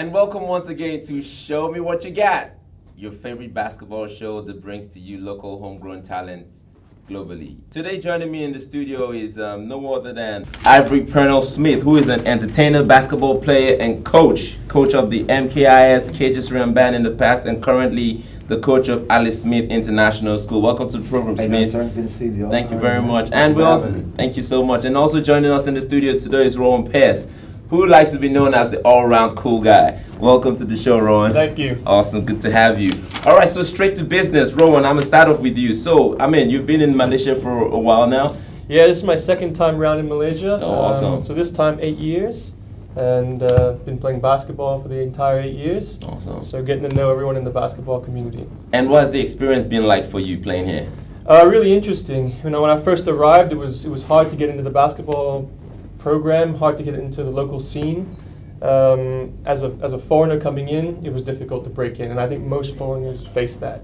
And welcome once again to Show Me What You Got, your favorite basketball show that brings to you local homegrown talents globally. Today joining me in the studio is no other than Ivory Pernell Smith, who is an entertainer, basketball player, and coach of the MKIS Cages Band in the past, and currently the coach of Alice Smith International School. Welcome to the program, Smith. Hey, sir. Good to see you. Thank you very much. And we also thank you so much. And also joining us in the studio today is Rowan Pierce, who likes to be known as the all-around cool guy. Welcome to the show, Rowan. Thank you. Awesome, good to have you. All right, so straight to business. Rowan, I'm going to start off with you. So, you've been in Malaysia for a while now? Yeah, this is my second time around in Malaysia. Oh, awesome. So this time 8 years, and been playing basketball for the entire 8 years. Awesome. So getting to know everyone in the basketball community. And what has the experience been like for you playing here? Really interesting. You know, when I first arrived, it was hard to get into the basketball program, hard to get into the local scene. As a foreigner coming in, it was difficult to break in, and I think most foreigners face that.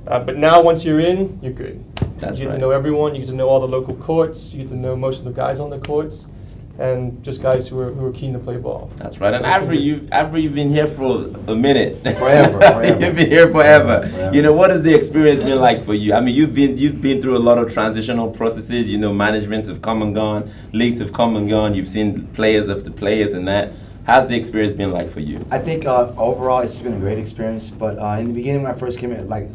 But now, once you're in, you're good. That's you get right. to know everyone, you get to know all the local courts, you get to know most of the guys on the courts, and just guys who are keen to play ball. That's right. And So Ivory, you've been here for a minute. Forever. You've been here forever. Forever. You know, what has the experience been like for you? You've been through a lot of transitional processes. You know, managements have come and gone, leagues have come and gone. You've seen players after players and that. How's the experience been like for you? I think overall it's been a great experience, but in the beginning when I first came in, like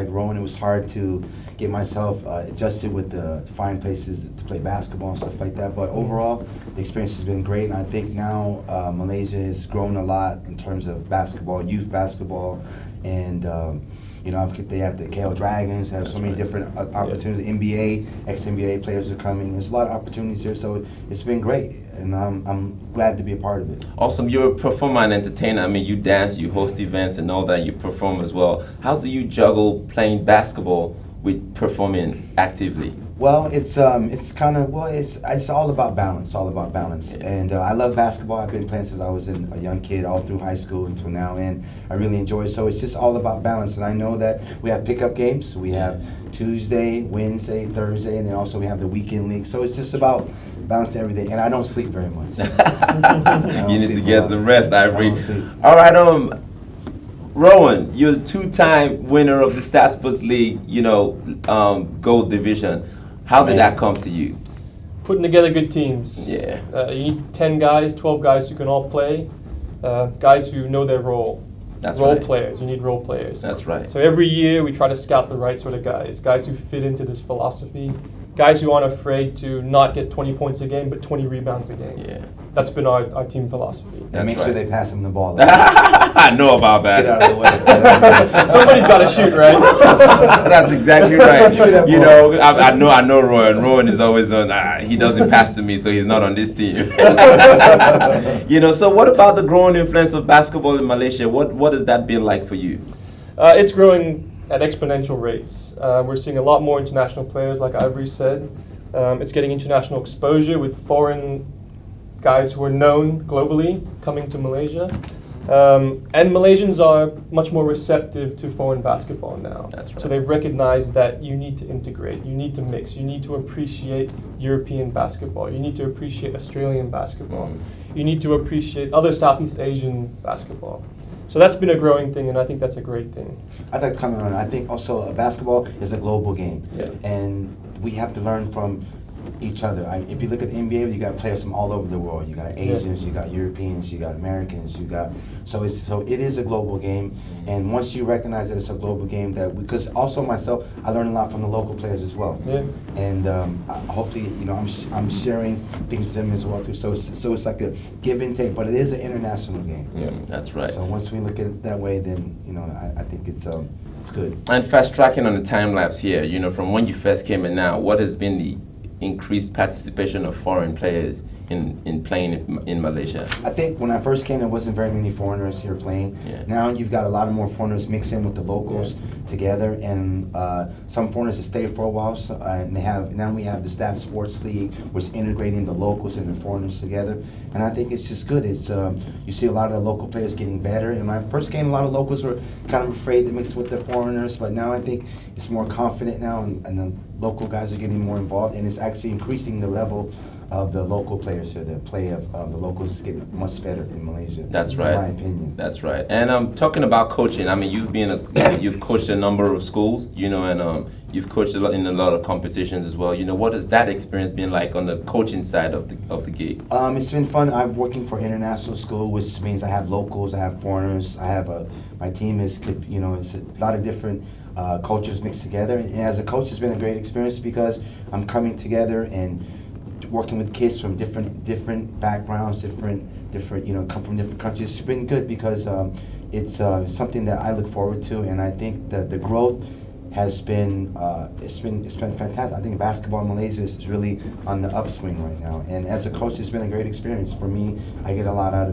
Rowan, it was hard to get myself adjusted with the fine places to play basketball and stuff like that. But overall, the experience has been great, and I think now Malaysia has grown a lot in terms of basketball, youth basketball, and they have the KL Dragons, have so many different opportunities. NBA, ex-NBA players are coming. There's a lot of opportunities here, so it's been great, and I'm glad to be a part of it. Awesome. You're a performer and entertainer. You dance, you host events and all that, you perform as well. How do you juggle playing basketball with performing actively? Well, it's all about balance. All about balance. Yeah. And I love basketball. I've been playing since I was a young kid, all through high school until now, and I really enjoy it. So it's just all about balance. And I know that we have pickup games. We have Tuesday, Wednesday, Thursday, and then also we have the weekend league. So it's just about balance everything. And I don't sleep very much. You need to get some rest, Ivory. All right, Rowan, you're a two-time winner of the Stats Sports League, Gold Division. How did that come to you? Putting together good teams. Yeah. You need 10 guys, 12 guys who can all play, guys who know their role. That's role right. players. You need role players. That's right. So every year we try to scout the right sort of guys who fit into this philosophy, guys who aren't afraid to not get 20 points a game, but 20 rebounds a game. Yeah. That's been our team philosophy. And make sure they pass them the ball. I know about that. Get out of the way. Somebody's got to shoot, right? That's exactly right. I know Rowan. Rowan is always on. He doesn't pass to me, so he's not on this team. So what about the growing influence of basketball in Malaysia? What has that been like for you? It's growing at exponential rates. We're seeing a lot more international players, like Ivory said. It's getting international exposure with foreign guys who are known globally coming to Malaysia. And Malaysians are much more receptive to foreign basketball now. That's right. So they've recognized that you need to integrate, you need to mix, you need to appreciate European basketball, you need to appreciate Australian basketball, you need to appreciate other Southeast Asian basketball. So that's been a growing thing, and I think that's a great thing. I'd like to comment on it. I think also basketball is a global game, Yeah. and we have to learn from each other. If you look at the NBA, you got players from all over the world. You got Asians, you got Europeans, you got Americans, so it is a global game. And once you recognize that it's a global game, because also myself, I learn a lot from the local players as well. Yeah. And hopefully, I'm sharing things with them as well too. So it's like a give and take, but it is an international game. Yeah, that's right. So once we look at it that way, then I think it's good. And fast tracking on the time lapse here, from when you first came in now, what has been the increased participation of foreign players in playing in Malaysia? I think when I first came, there wasn't very many foreigners here playing. Yeah. Now you've got a lot of more foreigners mixed in with the locals together, and some foreigners have stayed for a while. So, and now we have the Stats Sports League, which is integrating the locals and the foreigners together. And I think it's just good. It's you see a lot of the local players getting better. And when I first came, a lot of locals were kind of afraid to mix with the foreigners, but now I think it's more confident now, and the local guys are getting more involved, and it's actually increasing the level of the local players here. The play of the locals is getting much better in Malaysia. That's right. In my opinion. That's right. And talking about coaching, I mean, you've coached a number of schools, and you've coached in a lot of competitions as well. What has that experience been like on the coaching side of the gig? It's been fun. I'm working for international school, which means I have locals, I have foreigners, I have my team it's a lot of different cultures mixed together. And as a coach, it's been a great experience because I'm coming together and working with kids from different backgrounds, different come from different countries. It's been good because it's something that I look forward to, and I think that the growth has been it's been fantastic. I think basketball in Malaysia is really on the upswing right now, and as a coach, it's been a great experience for me. I get a lot out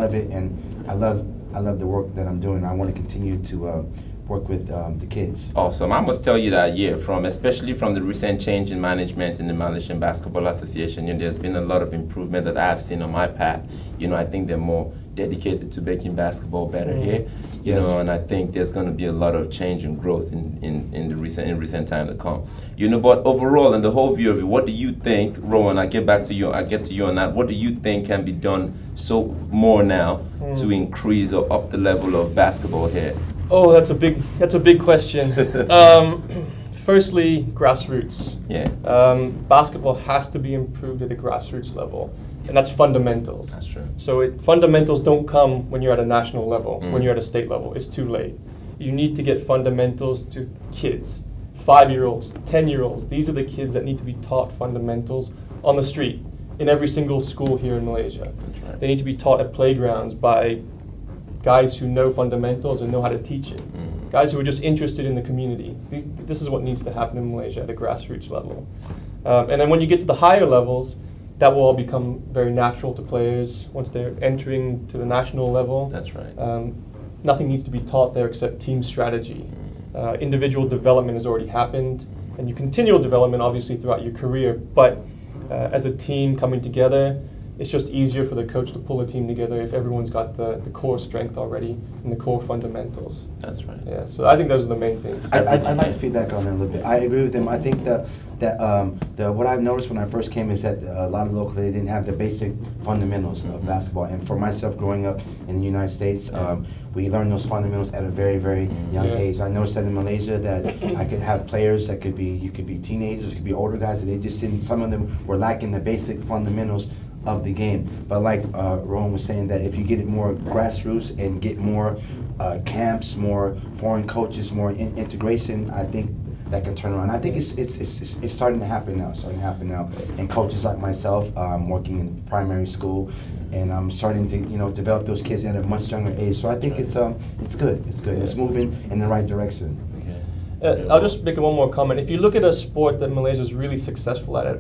of it, and I love the work that I'm doing. I want to continue to work with the kids. Awesome. I must tell you that, especially from the recent change in management in the Malaysian Basketball Association, there's been a lot of improvement that I've seen on my path. I think they're more dedicated to making basketball better here. And I think there's going to be a lot of change and growth in recent time to come. But overall, in the whole view of it, what do you think, Rowan? I get to you on that. What do you think can be done more now to increase or up the level of basketball here? Oh, that's a big question. Firstly, grassroots. Yeah. Basketball has to be improved at the grassroots level, and that's fundamentals. That's true. So fundamentals don't come when you're at a national level, when you're at a state level. It's too late. You need to get fundamentals to kids, 5-year-olds, 10-year-olds. These are the kids that need to be taught fundamentals on the street in every single school here in Malaysia. That's right. They need to be taught at playgrounds by guys who know fundamentals and know how to teach it. Guys who are just interested in the community. This is what needs to happen in Malaysia at a grassroots level. And then when you get to the higher levels, that will all become very natural to players once they're entering to the national level. That's right. Nothing needs to be taught there except team strategy. Individual development has already happened, and you continual development obviously throughout your career, but as a team coming together, it's just easier for the coach to pull a team together if everyone's got the core strength already and the core fundamentals. That's right. Yeah, so I think those are the main things. I'd like to feedback on that a little bit. I agree with him. I think that what I've noticed when I first came is that a lot of local, they didn't have the basic fundamentals of basketball. And for myself, growing up in the United States, we learned those fundamentals at a very, very young age. I noticed that in Malaysia that I could have players that could be teenagers, it could be older guys, that they just didn't, some of them were lacking the basic fundamentals of the game. But like Rowan was saying, that if you get it more grassroots and get more camps, more foreign coaches, more integration, I think that can turn around. I think it's starting to happen now. And coaches like myself, I'm working in primary school, and I'm starting to develop those kids at a much younger age. So I think it's good. It's good. It's moving in the right direction. I'll just make one more comment. If you look at a sport that Malaysia is really successful at,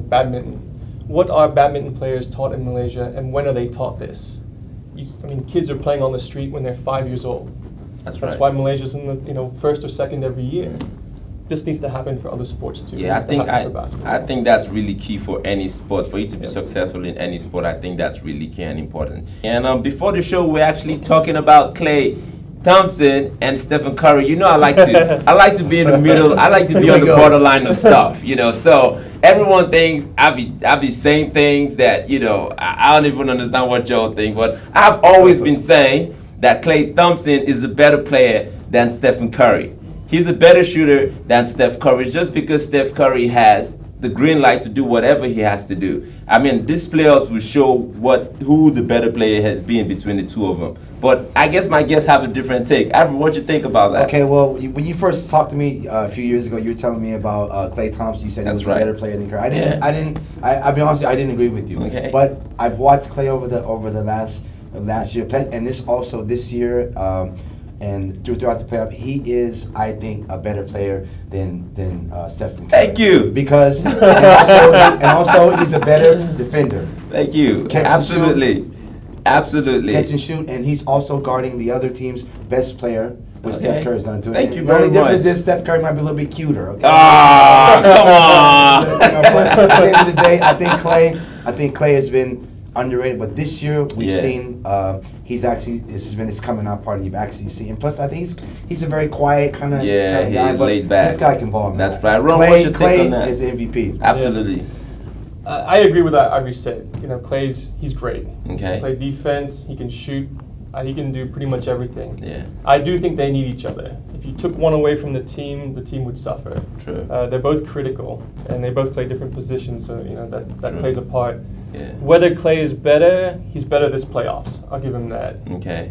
badminton. What are badminton players taught in Malaysia, and when are they taught this? Kids are playing on the street when they're 5 years old. That's right. That's why Malaysia's in the first or second every year. This needs to happen for other sports too. Yeah, I think that's really key for any sport. For you to be successful in any sport, I think that's really key and important. And before the show, we're actually talking about Klay Thompson and Stephen Curry. I like to be in the middle. I like to be on the borderline of stuff. So everyone thinks I be saying things that I don't even understand what y'all think. But I've always been saying that Klay Thompson is a better player than Stephen Curry. He's a better shooter than Steph Curry, just because Steph Curry has the green light to do whatever he has to do. This playoffs will show who the better player has been between the two of them. But I guess my guests have a different take. Ivory, what you think about that? Okay, well, when you first talked to me a few years ago, you were telling me about Klay Thompson. You said he was a better player than Curry. I'll be honest, I didn't agree with you. Okay. But I've watched Klay over the last year, and this year. And throughout the playoff, he is, I think, a better player than Stephen Curry. Thank you. Because and also he's a better defender. Thank you. Absolutely. Catch and shoot, and he's also guarding the other team's best player, which Steph Curry's not doing. Thank you very much. The only difference is Steph Curry might be a little bit cuter. Okay? Come on. But at the end of the day, I think Klay has been underrated, but this year we've seen it's coming out party. You've actually seen, and plus I think he's a very quiet kind of guy. He's laid back. This guy can ball, man. That's right. Ron, what's your take on that? Klay is MVP. Absolutely. I agree with what Ivory said. You know, he's great. Okay. Play defense. He can shoot. He can do pretty much everything. Yeah. I do think they need each other. If you took one away from the team would suffer. True. They're both critical, and they both play different positions, so you know that True. plays a part. Yeah. Whether Clay is better, he's better this playoffs. I'll give him that. Okay.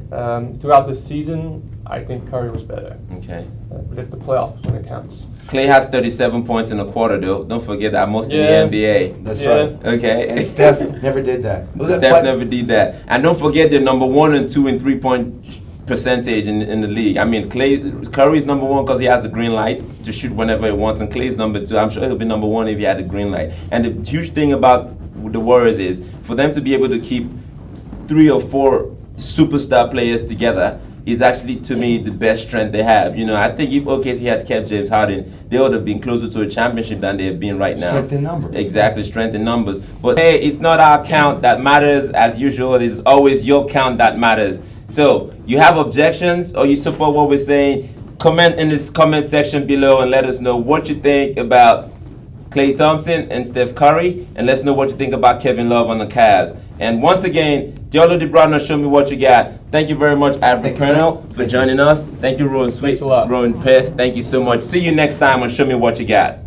Throughout the season, I think Curry was better. Okay. But it's the playoffs when it counts. Clay has 37 points in a quarter, though. Don't forget that. Most Yeah. in the NBA. That's Yeah. right. Okay. And Steph never did that. Steph never did that. And don't forget they're number 1 and 2 in 3-point percentage in the league. I mean, Curry's number 1 because he has the green light to shoot whenever he wants, and Clay's number 2. I'm sure he'll be number 1 if he had the green light. And the huge thing about the Warriors is for them to be able to keep 3 or 4 superstar players together is actually, to me, the best strength they have. You know, I think if OKC had kept James Harden, they would have been closer to a championship than they have been right now. Strength in numbers. Exactly, strength in numbers. But hey, it's not our count that matters. As usual, it is always your count that matters. So, you have objections or you support what we're saying, comment in this comment section below and let us know what you think about Klay Thompson and Steph Curry, and let's know what you think about Kevin Love on the Cavs. And once again, Diallo DeBrano, show me what you got. Thank you very much, Ivory Colonel, for joining us. Thank you, Rowan Sweet, Thanks a lot. Rowan Pest. Thank you so much. See you next time on Show Me What You Got.